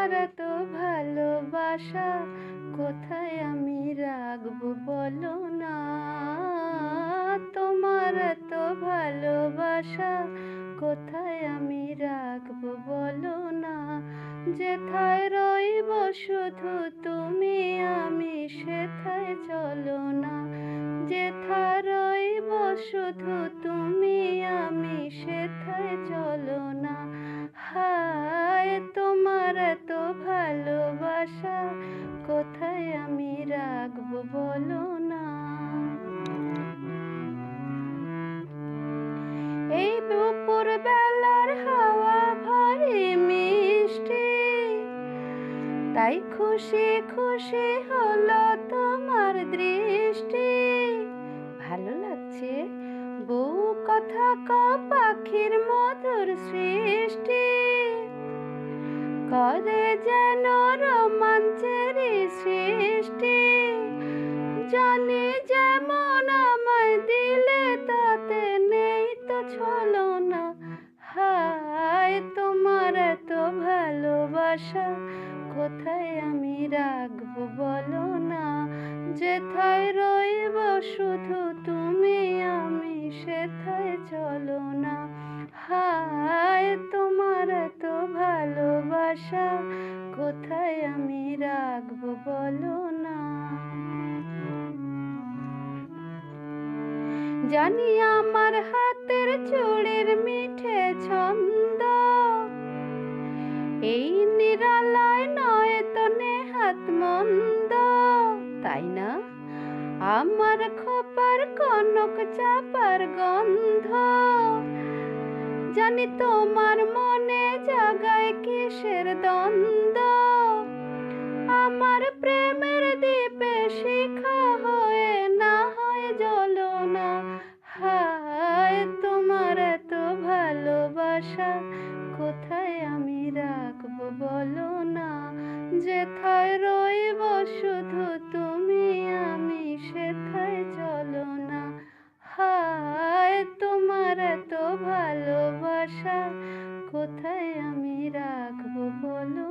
তোমার এত ভালোবাসা কোথায় আমি রাখবো বলো না। তোমার এত ভালোবাসা কোথায় আমি রাখবো বলো না। যেথায় রইব শুধু তুমি আমি সেথায় চলো না। যেথায় রইব শুধু তুমি আমি সেথায় চলো না। হায় তোমার এত ভালোবাসা কোথায় আমি রাখবো বলো না। এই দুপুর বেলার হাওয়া ভারী মিষ্টি, তাই খুশি খুশি হলো তোমার দৃষ্টি। ভালো লাগছে বউ কথা পাখির মধুর সৃষ্টি, করে যেন রোমাঞ্চের সৃষ্টি। জানি যেমন আমায় দিলে তাতে নেই তো ছলনা। হায় তোমার এত ভালোবাসা কোথায় আমি রাখবো বলো না। যেথায় রইব শুধু তুমি আমি সেথায় চলো না। হায় তোমার এত ভালোবাসা কোথায় আমি রাখবো বলো না। জানি আমার হাতের চুড়ির মিঠে ছন্দ এই নিরালায় নয় তো নেহাত মন্দ, তাই না? আমার খোপার কনক চাপার গন্ধ জানি তোমার মনে জাগায় কিসের দ্বন্দ্ব। আমার প্রেমের দ্বীপে শিখা হয়ে না হয় জ্বলনা। হায় তোমার এত ভালোবাসা কোথায় আমি রাখবো বলো না। যেথায় রইব শুধু তুমি আমি সেথায় চলো না। হায় তোমার এত ভালোবাসা কোথায় আমি রাখবো বলো